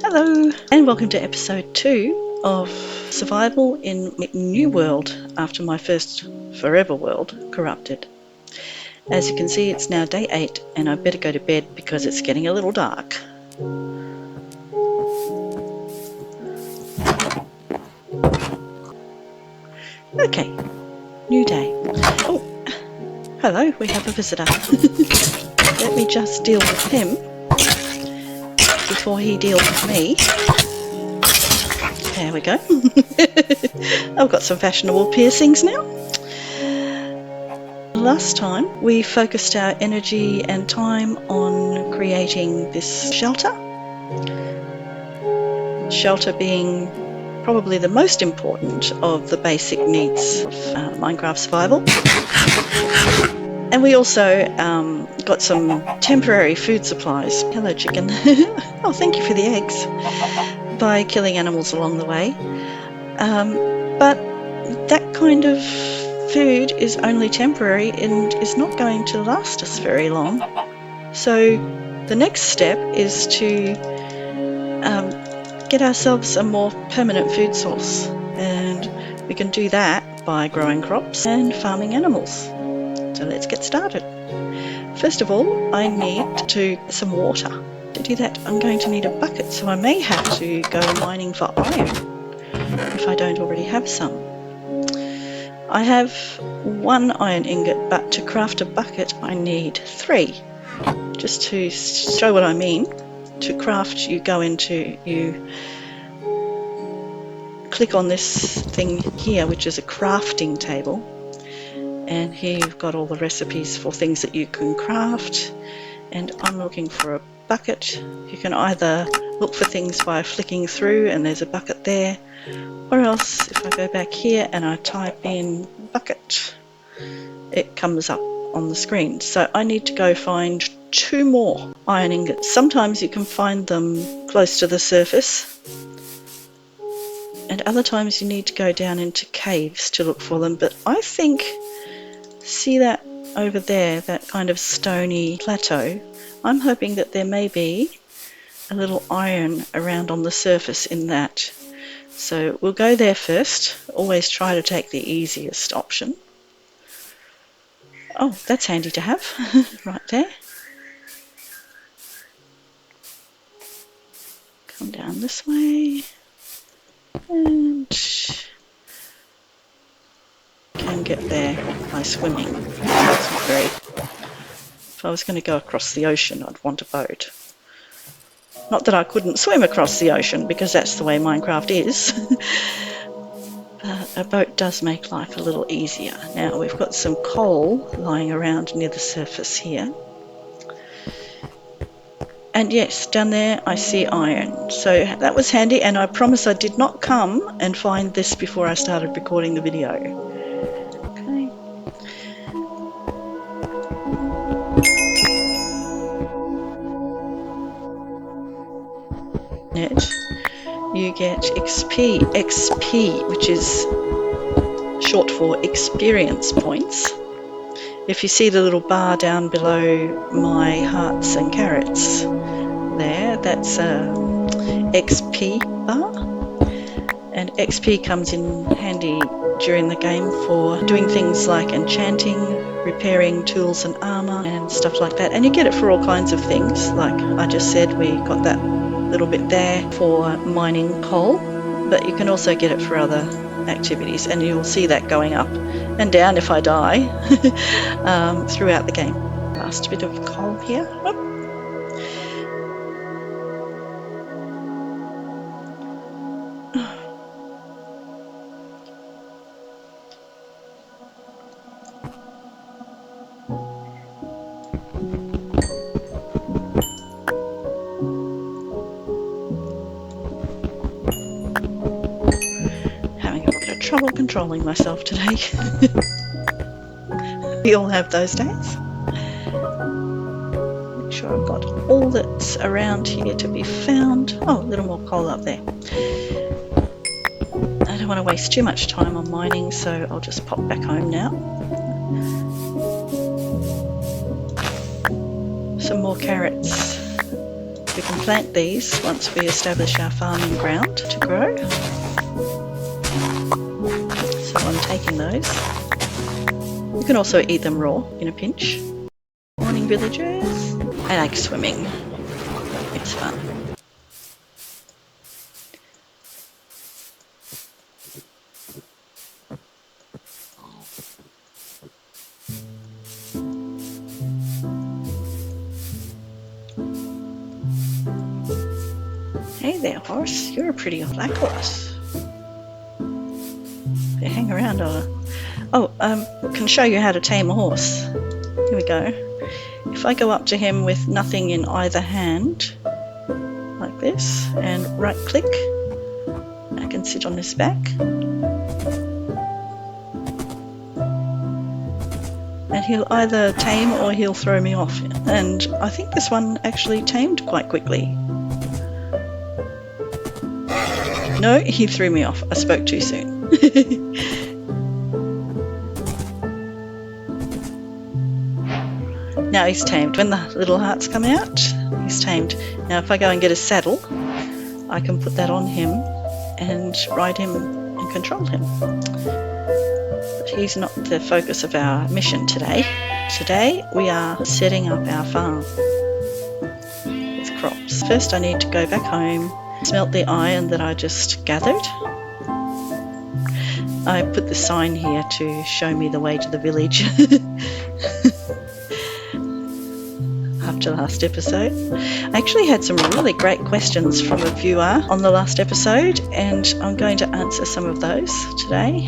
Hello and welcome to episode 2 of Survival in New World after my first forever world corrupted. As you can see, it's now day 8 and I better go to bed because it's getting a little dark. Okay, new day. Oh, hello, we have a visitor. Let me just deal with him before he deals with me. There we go. I've got some fashionable piercings now. Last time we focused our energy and time on creating this shelter. Shelter being probably the most important of the basic needs of Minecraft survival. And we also got some temporary food supplies. Hello, chicken. Oh, thank you for the eggs. By killing animals along the way. But that kind of food is only temporary and is not going to last us very long. So the next step is to get ourselves a more permanent food source, and we can do that by growing crops and farming animals. So let's get started. First of all, I need some water. To do that, I'm going to need a bucket, so I may have to go mining for iron if I don't already have some. I have 1 iron ingot, but to craft a bucket I need 3. Just to show what I mean, to craft you click on this thing here, which is a crafting table, and here you've got all the recipes for things that you can craft, and I'm looking for a bucket. You can either look for things by flicking through and there's a bucket there, or else if I go back here and I type in bucket, it comes up on the screen. So I need to go find 2 more iron ingots. Sometimes you can find them close to the surface, and other times you need to go down into caves to look for them. But I think, see that over there, that kind of stony plateau? I'm hoping that there may be a little iron around on the surface in that. So we'll go there first. Always try to take the easiest option. Oh, that's handy to have right there. Come down this way and can get there by swimming. That's not very... If I was going to go across the ocean, I'd want a boat. Not that I couldn't swim across the ocean, because that's the way Minecraft is. But a boat does make life a little easier. Now we've got some coal lying around near the surface here. And yes, down there I see iron. So that was handy, and I promise I did not come and find this before I started recording the video. You get XP, which is short for experience points. If you see the little bar down below my hearts and carrots there, that's a XP bar, and XP comes in handy during the game for doing things like enchanting, repairing tools and armor and stuff like that. And you get it for all kinds of things, like I just said, we got that little bit there for mining coal, but you can also get it for other activities, and you'll see that going up and down if I die throughout the game. Last bit of coal here. Oh. Trouble controlling myself today. We all have those days. Make sure I've got all that's around here to be found. Oh, a little more coal up there. I don't want to waste too much time on mining, so I'll just pop back home now. Some more carrots We can plant these once we establish our farming ground to grow. So I'm taking those. You can also eat them raw in a pinch. Morning, villagers. I like swimming. It's fun. Hey there, horse. You're a pretty black horse. They hang around can show you how to tame a horse. Here we go. If I go up to him with nothing in either hand, like this, and right click, I can sit on his back. And he'll either tame or he'll throw me off. And I think this one actually tamed quite quickly. No, he threw me off. I spoke too soon. Now he's tamed. When the little hearts come out, he's tamed. Now if I go and get a saddle, I can put that on him and ride him and control him. But he's not the focus of our mission today. Today we are setting up our farm with crops. First I need to go back home, smelt the iron that I just gathered. I put the sign here to show me the way to the village. After last episode. I actually had some really great questions from a viewer on the last episode, and I'm going to answer some of those today.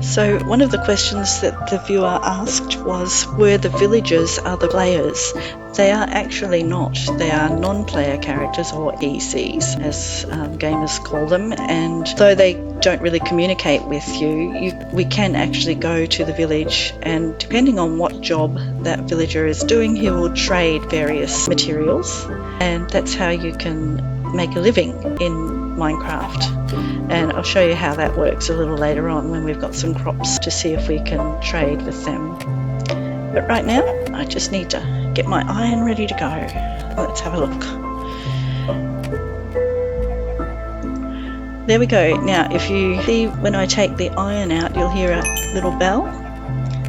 So one of the questions that the viewer asked was, were the villagers other players? They are actually not. They are non-player characters, or ECs, as gamers call them, and though they don't really communicate with you, we can actually go to the village, and depending on what job that villager is doing, he will trade various materials, and that's how you can make a living in Minecraft. And I'll show you how that works a little later on when we've got some crops to see if we can trade with them. But right now, I just need to get my iron ready to go. Let's have a look. There we go. Now, if you see when I take the iron out, you'll hear a little bell,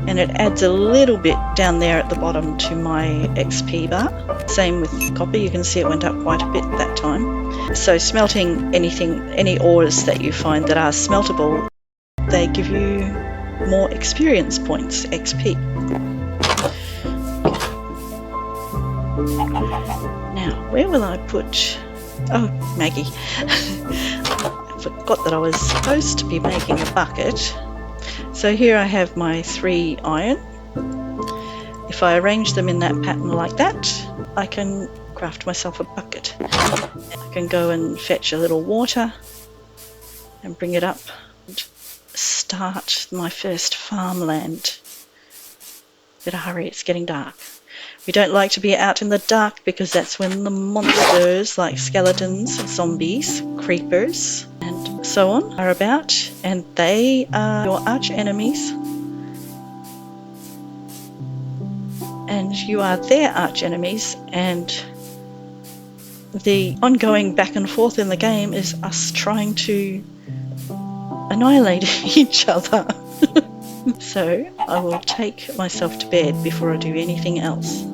and it adds a little bit down there at the bottom to my XP bar. Same with copper, you can see it went up quite a bit that time. So smelting any ores that you find that are smeltable, they give you more experience points, XP. Now, where will I put... Oh, Maggie. I forgot that I was supposed to be making a bucket. So here I have my 3 iron. If I arrange them in that pattern like that, I can craft myself a bucket. I can go and fetch a little water and bring it up and start my first farmland. Better hurry, it's getting dark. We don't like to be out in the dark because that's when the monsters like skeletons, zombies, creepers, and so on are about, and they are your arch enemies. And you are their arch enemies, and the ongoing back and forth in the game is us trying to annihilate each other. So I will take myself to bed before I do anything else.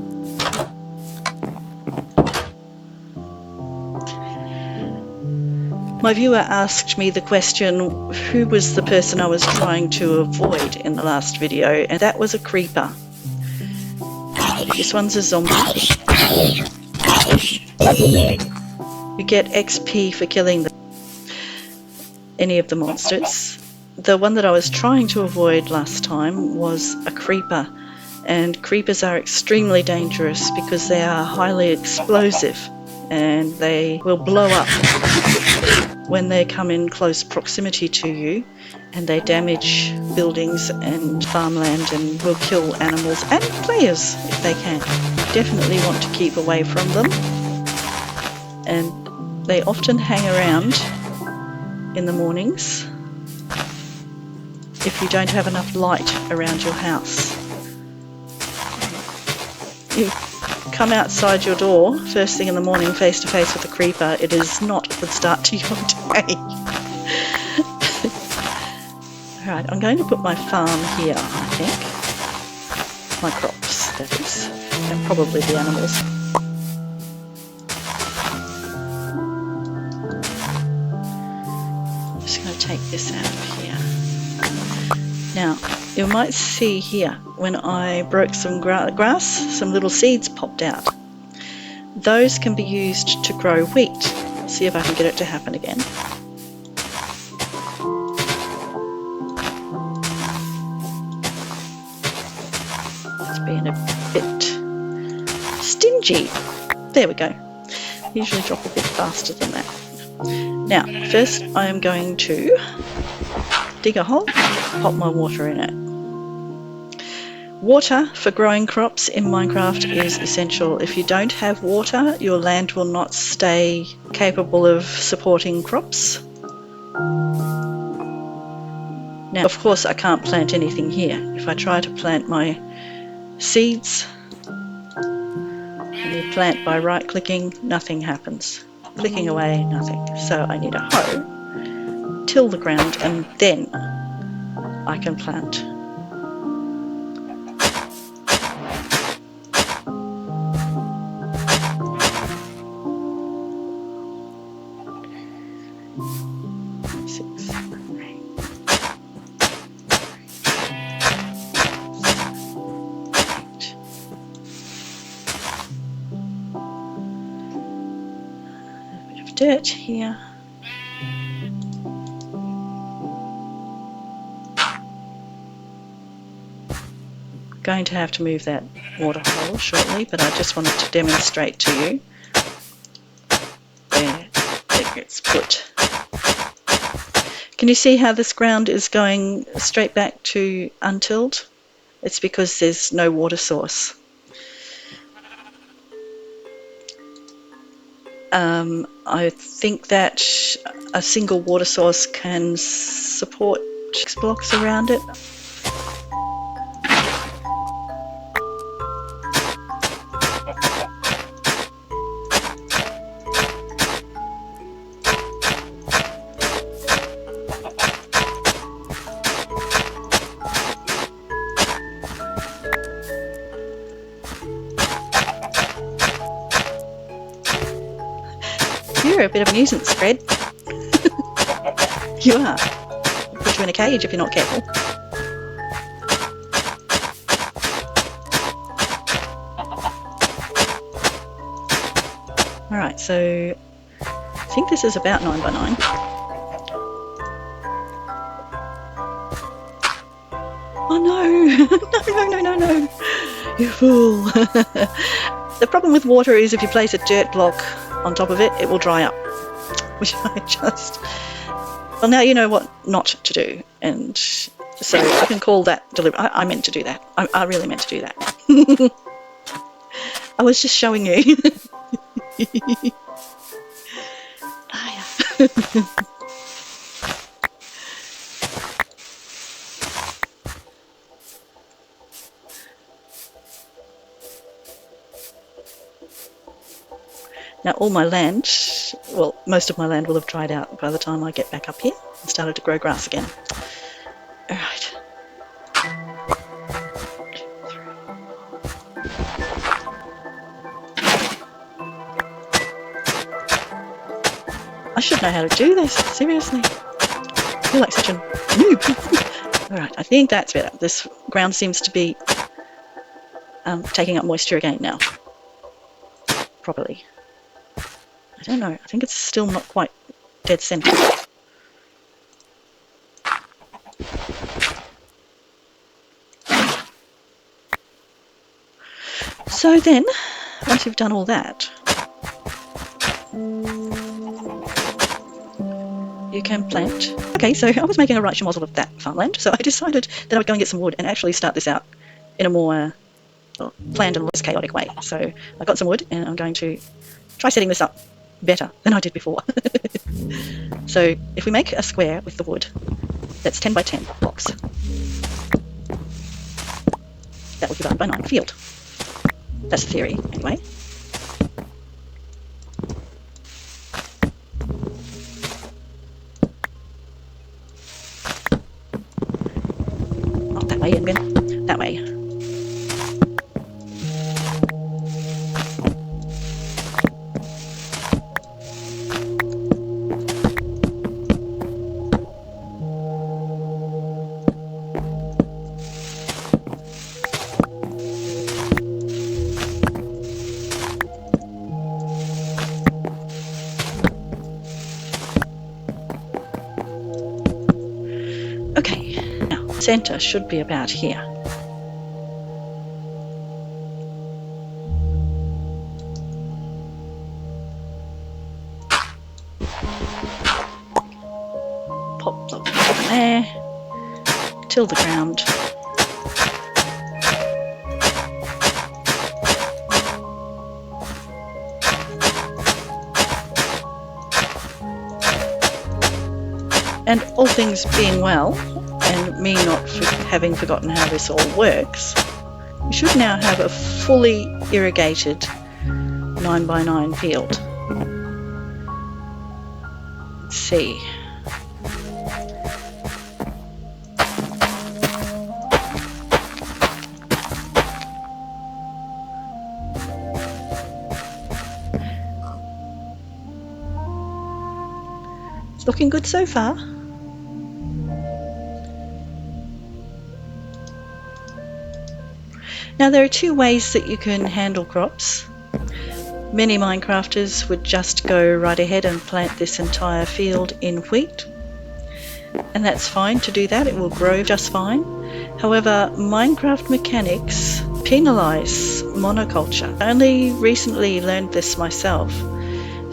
My viewer asked me the question, who was the person I was trying to avoid in the last video, and that was a creeper. This one's a zombie. You get XP for killing any of the monsters. The one that I was trying to avoid last time was a creeper, and creepers are extremely dangerous because they are highly explosive and they will blow up when they come in close proximity to you, and they damage buildings and farmland and will kill animals and players if they can. Definitely want to keep away from them, and they often hang around in the mornings if you don't have enough light around your house. You come outside your door first thing in the morning face to face with a creeper, it is not a good start to your day. Alright, I'm going to put my farm here, I think. My crops, that is. And probably the animals. I'm just going to take this out of here. Now, you might see here, when I broke some grass, some little seeds popped out. Those can be used to grow wheat. I'll see if I can get it to happen again. It's being a bit stingy. There we go. Usually drop a bit faster than that. Now, first I am going to dig a hole, pop my water in it. Water for growing crops in Minecraft is essential. If you don't have water, your land will not stay capable of supporting crops. Now, of course, I can't plant anything here. If I try to plant my seeds, and you plant by right-clicking, nothing happens. Clicking away, nothing. So I need a hoe, till the ground, and then I can plant. Dirt here. Going to have to move that water hole shortly, but I just wanted to demonstrate to you where it gets put. Can you see how this ground is going straight back to untilled? It's because there's no water source. I think that a single water source can support 6 blocks around it. You're a bit of a nuisance, Fred. You are. I'll put you in a cage if you're not careful. Alright, so I think this is about 9 by 9. Oh no! No! You fool! The problem with water is if you place a dirt block on top of it, it will dry up. Which I just... Well, now you know what not to do. And so I can call that deliberate. I meant to do that. I really meant to do that. I was just showing you. Now all my land, well, most of my land will have dried out by the time I get back up here and started to grow grass again. Alright. I should know how to do this, seriously. I feel like such a noob. Alright, I think that's better. This ground seems to be taking up moisture again now. Properly. I don't know, I think it's still not quite dead centre. So then, once you've done all that, you can plant. Okay, so I was making a right schmozzle of that farmland, so I decided that I would go and get some wood and actually start this out in a more planned and less chaotic way. So I got some wood and I'm going to try setting this up better than I did before. So if we make a square with the wood, that's 10 by 10 blocks. That will give us a 9 field. That's the theory, anyway. Not that way again. That way. Okay, now center should be about here. Pop the in there, till the ground. And all things being well, and me not having forgotten how this all works, you should now have a fully irrigated 9 by 9 field. Let's see. It's looking good so far. Now there are two ways that you can handle crops. Many Minecrafters would just go right ahead and plant this entire field in wheat, and that's fine to do that, it will grow just fine. However, Minecraft mechanics penalise monoculture. I only recently learned this myself.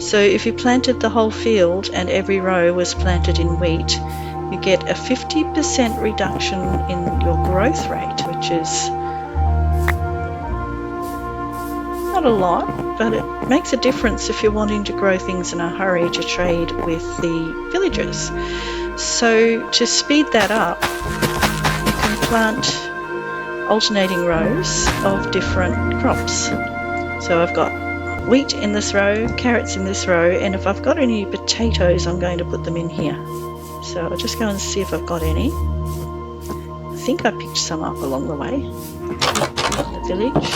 So if you planted the whole field and every row was planted in wheat, you get a 50% reduction in your growth rate, which is not a lot, but it makes a difference if you're wanting to grow things in a hurry to trade with the villagers. So to speed that up, you can plant alternating rows of different crops. So I've got wheat in this row, carrots in this row, and if I've got any potatoes, I'm going to put them in here. So I'll just go and see if I've got any. I think I picked some up along the way in the village.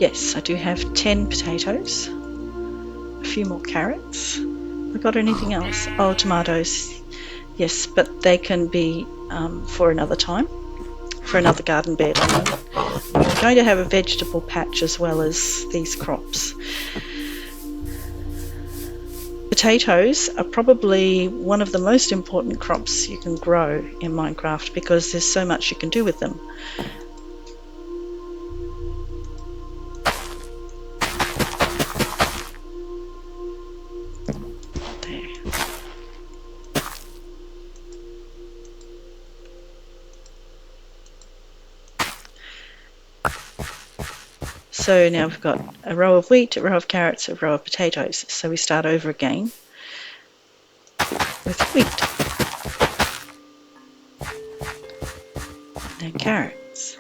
Yes, I do have 10 potatoes, a few more carrots. Have I got anything else? Oh, tomatoes. Yes, but they can be for another time, for another garden bed. I'm going to have a vegetable patch as well as these crops. Potatoes are probably one of the most important crops you can grow in Minecraft because there's so much you can do with them. So now we've got a row of wheat, a row of carrots, a row of potatoes. So we start over again with wheat. And then carrots.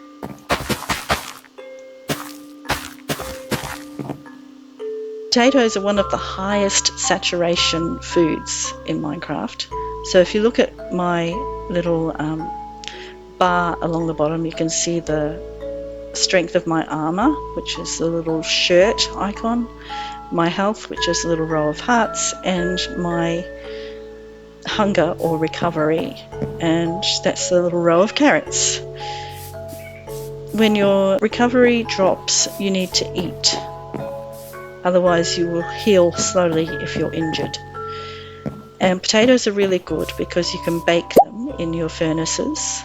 Potatoes are one of the highest saturation foods in Minecraft. So if you look at my little bar along the bottom, you can see the strength of my armor, which is the little shirt icon, my health, which is a little row of hearts, and my hunger or recovery, and that's the little row of carrots. When your recovery drops, you need to eat, otherwise you will heal slowly if you're injured. And potatoes are really good because you can bake them in your furnaces,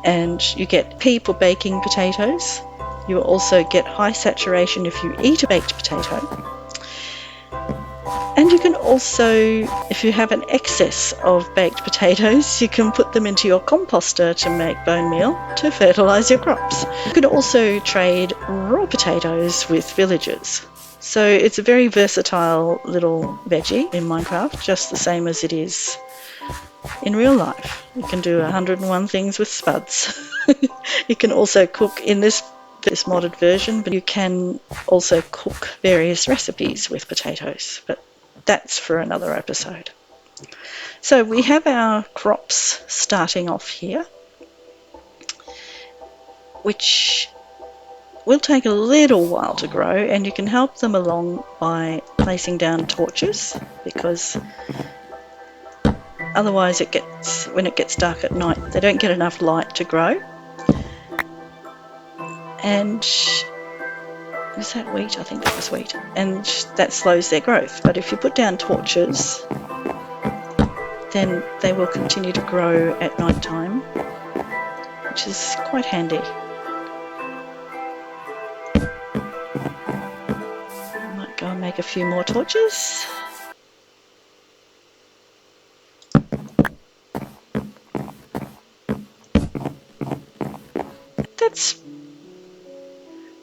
and you get P for baking potatoes. You will also get high saturation if you eat a baked potato. And you can also, if you have an excess of baked potatoes, you can put them into your composter to make bone meal to fertilize your crops. You can also trade raw potatoes with villagers. So it's a very versatile little veggie in Minecraft, just the same as it is in real life. You can do 101 things with spuds. You can also cook in this modded version, but you can also cook various recipes with potatoes. But that's for another episode. So we have our crops starting off here, which will take a little while to grow, and you can help them along by placing down torches, because otherwise when it gets dark at night, they don't get enough light to grow. And is that wheat? I think that was wheat. And that slows their growth. But if you put down torches, then they will continue to grow at night time, which is quite handy. I might go and make a few more torches. That's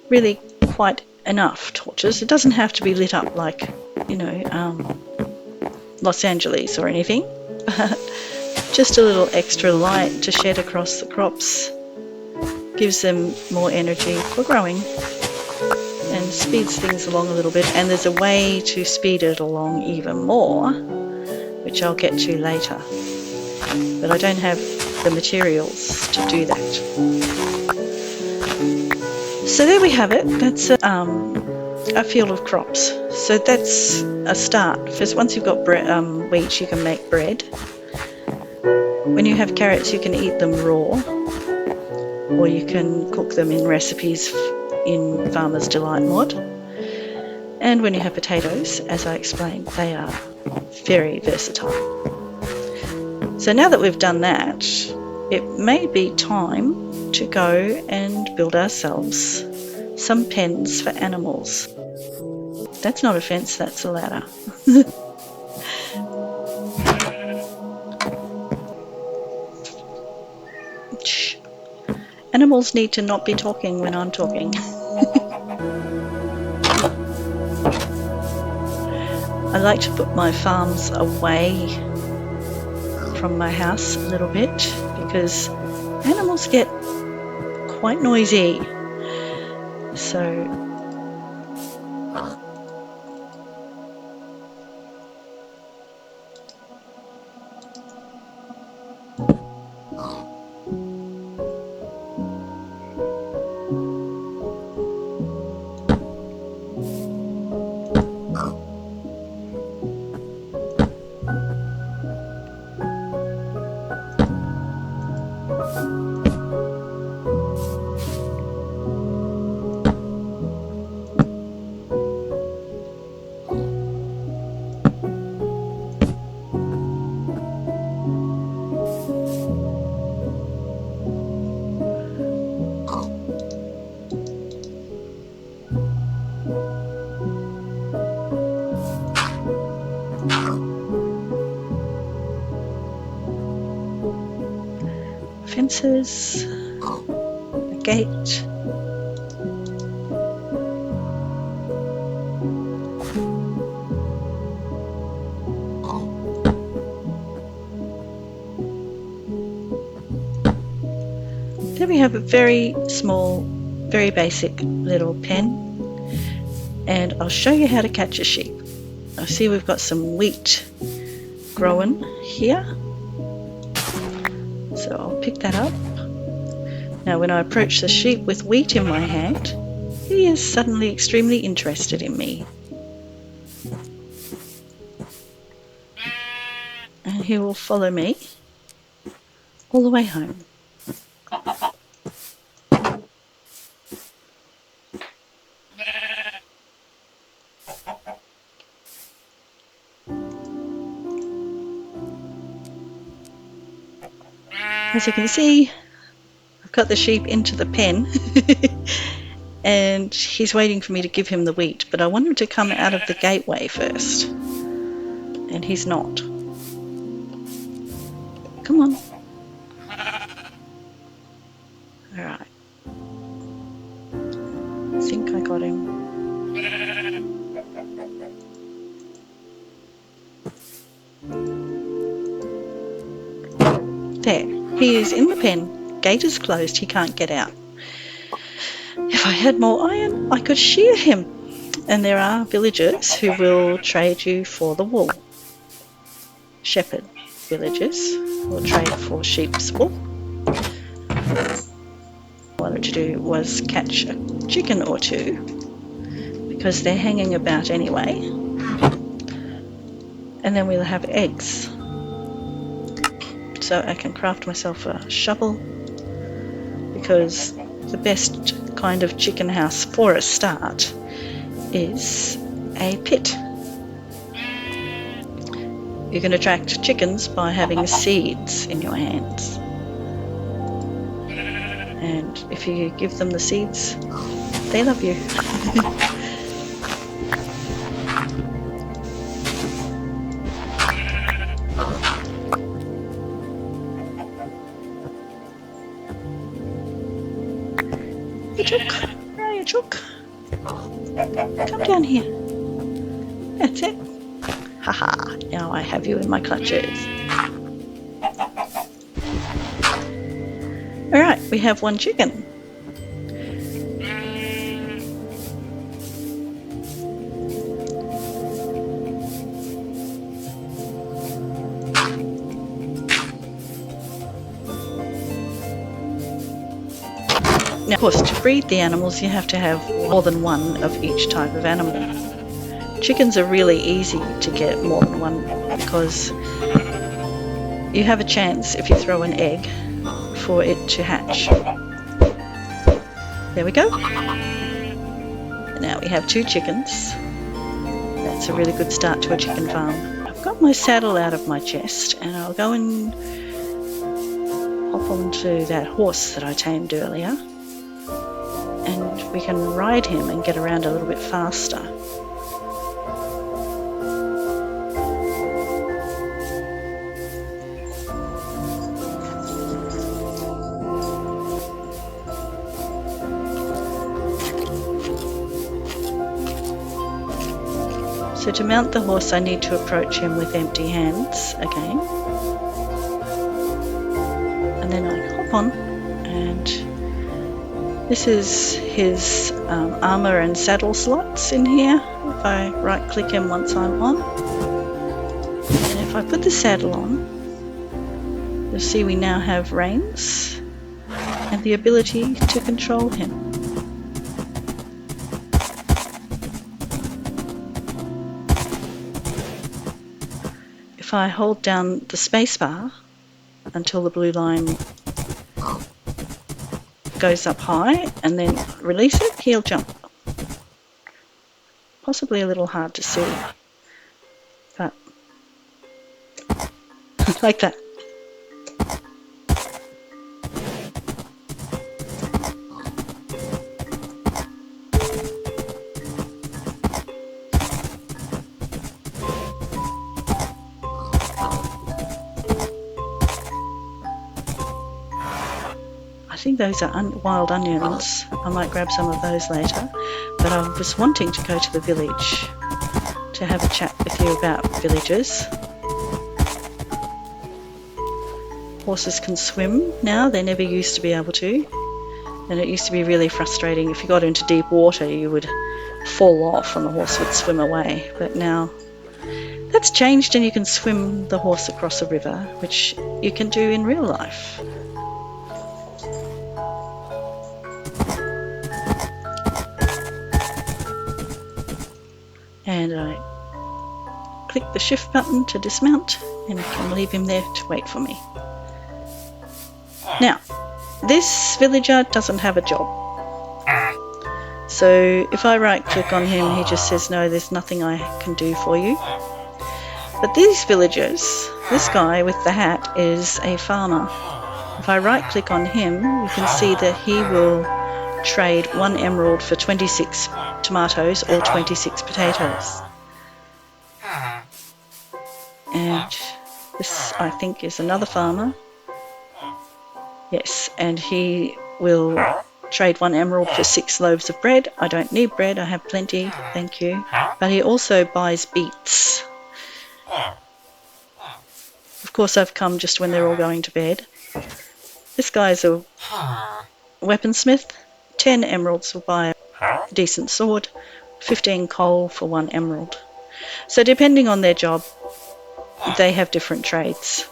really quite enough torches. It doesn't have to be lit up like, Los Angeles or anything, but just a little extra light to shed across the crops gives them more energy for growing and speeds things along a little bit. And there's a way to speed it along even more, which I'll get to later, but I don't have the materials to do that. So there we have it. That's a field of crops. So that's a start. Because once you've got wheat, you can make bread. When you have carrots, you can eat them raw, or you can cook them in recipes in Farmer's Delight mod. And when you have potatoes, as I explained, they are very versatile. So now that we've done that, it may be time to go and build ourselves some pens for animals. That's not a fence, that's a ladder. Shh. Animals need to not be talking when I'm talking. I like to put my farms away from my house a little bit, because animals get quite noisy. So fences, a gate. There we have a very small, very basic little pen, and I'll show you how to catch a sheep. I see we've got some wheat growing here, so I'll pick that up. Now when I approach the sheep with wheat in my hand, he is suddenly extremely interested in me, and he will follow me all the way home. As you can see, I've got the sheep into the pen and he's waiting for me to give him the wheat, but I want him to come out of the gateway first. and he's not. Come on. Alright. I think I got him. There. He is in the pen. Gate is closed. He can't get out. If I had more iron, I could shear him. And there are villagers who will trade you for the wool. Shepherd villagers will trade for sheep's wool. What I wanted to do was catch a chicken or two, because they're hanging about anyway. And then we'll have eggs. So I can craft myself a shovel, because the best kind of chicken house for a start is a pit. You can attract chickens by having seeds in your hands. And if you give them the seeds, they love you. Hey, Chook. Where are you, Chook? Come down here. That's it. Haha, now I have you in my clutches. Alright, we have one chicken. Now, of course, to breed the animals, you have to have more than one of each type of animal. Chickens are really easy to get more than one, because you have a chance, if you throw an egg, for it to hatch. There we go. Now we have 2 chickens. That's a really good start to a chicken farm. I've got my saddle out of my chest, and I'll go and hop onto that horse that I tamed earlier, and we can ride him and get around a little bit faster. So to mount the horse, I need to approach him with empty hands again. And then I hop on, and this is his armor and saddle slots in here. If I right click him once I'm on, and if I put the saddle on, you'll see we now have reins and the ability to control him. If I hold down the spacebar until the blue line goes up high and then release it, he'll jump. Possibly a little hard to see, but like that. I think those are wild onions. I might grab some of those later, but I was wanting to go to the village to have a chat with you about villagers. Horses can swim now, they never used to be able to, and it used to be really frustrating. If you got into deep water, you would fall off and the horse would swim away, but now that's changed and you can swim the horse across a river, which you can do in real life. And I click the shift button to dismount, and I can leave him there to wait for me. Now, this villager doesn't have a job. So if I right click on him, he just says, no, there's nothing I can do for you. But these villagers, this guy with the hat is a farmer. If I right click on him, you can see that he will trade 1 emerald for 26 tomatoes or 26 potatoes. I think, is another farmer. Yes, and he will trade 1 emerald for 6 loaves of bread. I don't need bread, I have plenty, thank you. But he also buys beets. Of course, I've come just when they're all going to bed. This guy's a weaponsmith. 10 emeralds will buy a decent sword. 15 coal for 1 emerald. So depending on their job, they have different trades.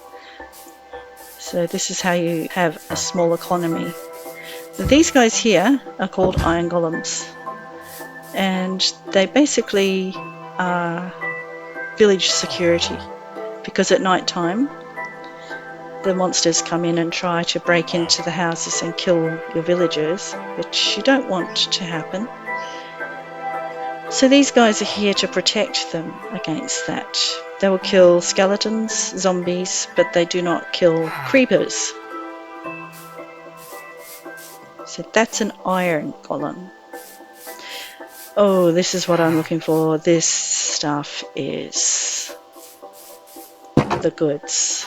So this is how you have a small economy. These guys here are called iron golems, and they basically are village security, because at night time the monsters come in and try to break into the houses and kill your villagers, which you don't want to happen. So these guys are here to protect them against that. They will kill skeletons, zombies, but they do not kill creepers. So that's an iron golem. Oh, this is what I'm looking for. This stuff is the goods.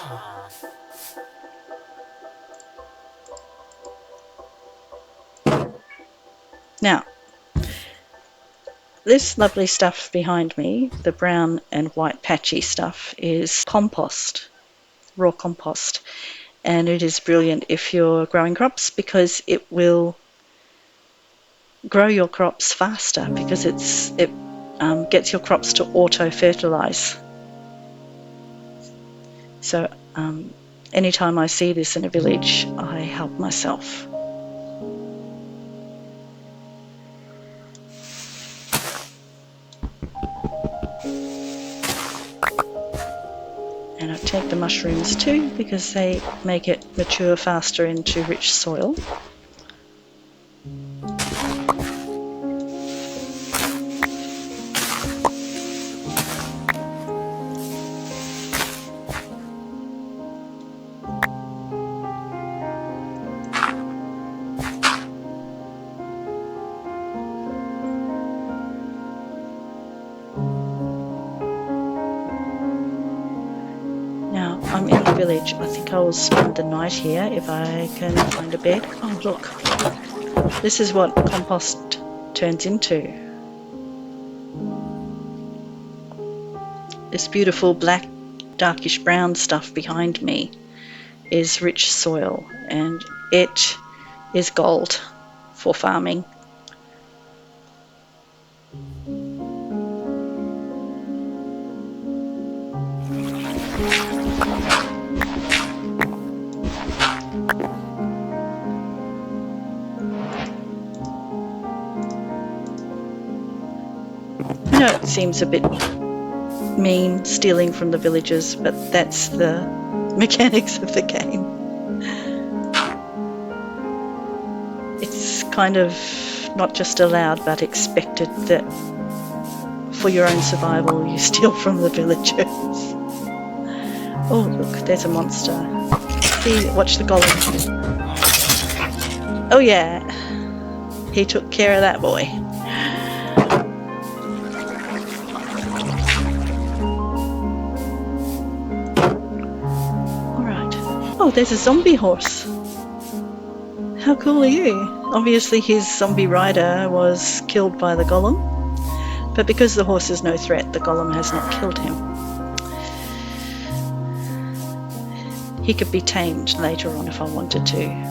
Now, this lovely stuff behind me, the brown and white patchy stuff, is compost, raw compost. And it is brilliant if you're growing crops, because it will grow your crops faster, because it gets your crops to auto-fertilize. So anytime I see this in a village, I help myself. And I take the mushrooms too, because they make it mature faster into rich soil. I'm in the village. I think I will spend the night here if I can find a bed. Oh, look. This is what compost turns into. This beautiful black, darkish brown stuff behind me is rich soil, and it is gold for farming. I know it seems a bit mean stealing from the villagers, but that's the mechanics of the game. It's kind of not just allowed but expected that for your own survival you steal from the villagers. Oh look, there's a monster. See, watch the golem. Oh yeah, he took care of that boy. Oh, there's a zombie horse. How cool are you? Obviously his zombie rider was killed by the golem, but because the horse is no threat, the golem has not killed him. He could be tamed later on if I wanted to.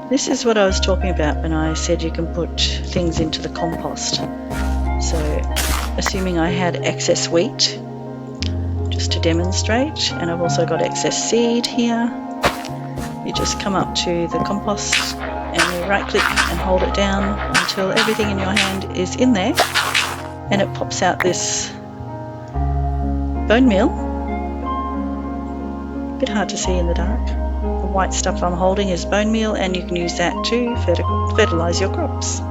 This is what I was talking about when I said you can put things into the compost. So, assuming I had excess wheat, just to demonstrate, and I've also got excess seed here, you just come up to the compost and you right click and hold it down until everything in your hand is in there, and it pops out this bone meal. A bit hard to see in the dark. The white stuff I'm holding is bone meal, and you can use that to fertilize your crops,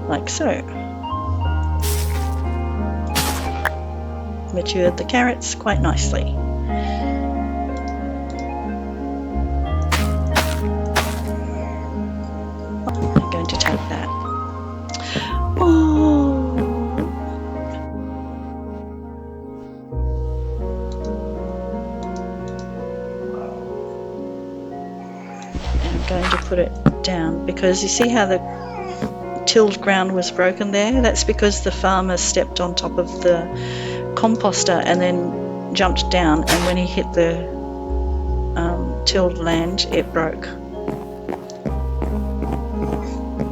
like so. Matured the carrots quite nicely. I'm going to take that. Oh. And I'm going to put it down because you see how the tilled ground was broken there? That's because the farmer stepped on top of the composter and then jumped down, and when he hit the tilled land, it broke.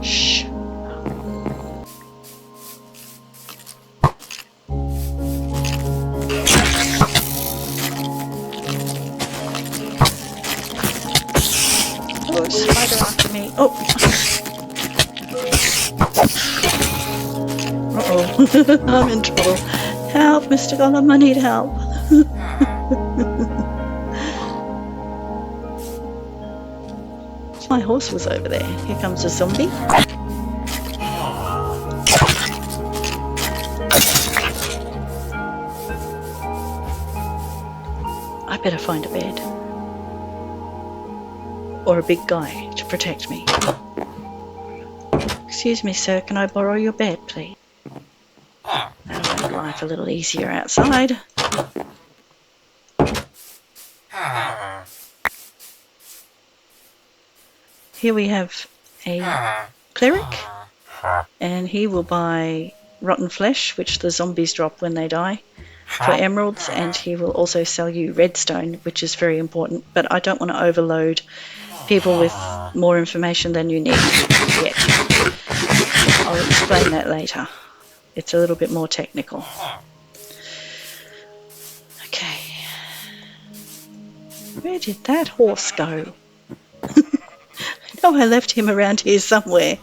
Shh. Oh, spider after me. Oh. Uh-oh. I'm in trouble. Help, Mr. Golem, I need help. My horse was over there. Here comes a zombie. I better find a bed. Or a big guy to protect me. Excuse me, sir, can I borrow your bed, please? That'll make life a little easier outside. Here we have a cleric, and he will buy rotten flesh, which the zombies drop when they die, for emeralds, and he will also sell you redstone, which is very important, but I don't want to overload people with more information than you need yet. I'll explain that later. It's a little bit more technical. Okay. Where did that horse go? I know I left him around here somewhere.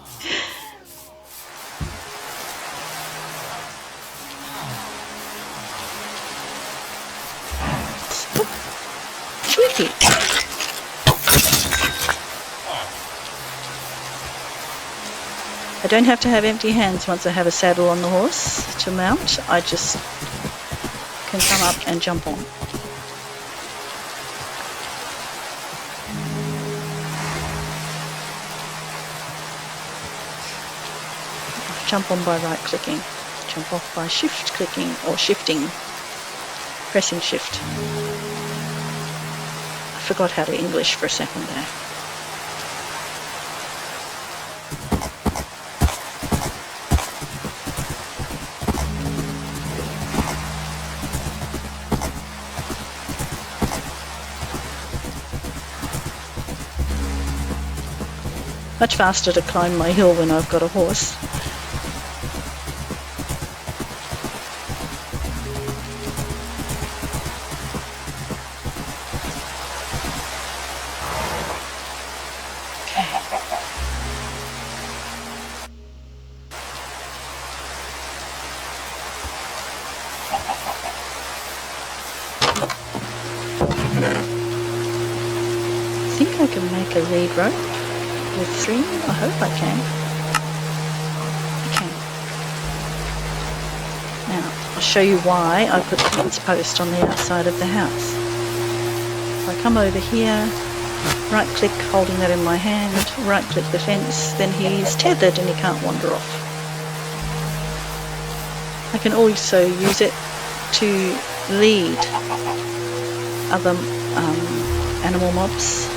Tricky. I don't have to have empty hands once I have a saddle on the horse to mount. I just can come up and jump on. Jump on by right clicking. Jump off by shift clicking or shifting. Pressing shift. I forgot how to English for a second there. Much faster to climb my hill when I've got a horse. I think I can make a lead rope with string. I hope I can. Okay. Now, I'll show you why I put the fence post on the outside of the house. If I come over here, right click holding that in my hand, right click the fence, then he's tethered and he can't wander off. I can also use it to lead other animal mobs,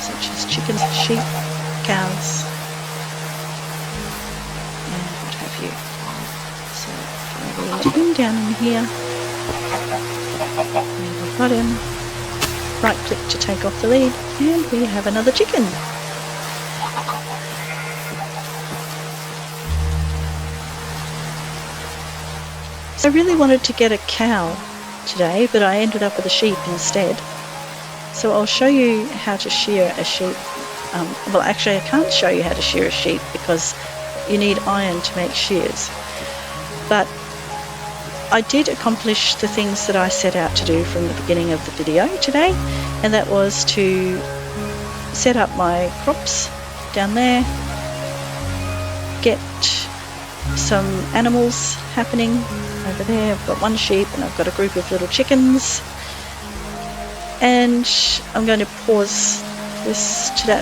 such as chickens, sheep, cows, and what have you. So if I lead him down in here, and we've got him, right click to take off the lead, and we have another chicken. So I really wanted to get a cow today, but I ended up with a sheep instead. So I'll show you how to shear a sheep. Well, actually I can't show you how to shear a sheep because you need iron to make shears. But I did accomplish the things that I set out to do from the beginning of the video today, and that was to set up my crops down there, get some animals happening over there. I've got one sheep and I've got a group of little chickens, and I'm going to pause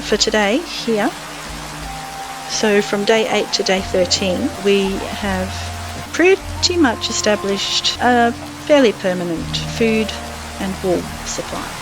for today here. So from day 8 to day 13, we have pretty much established a fairly permanent food and wool supply.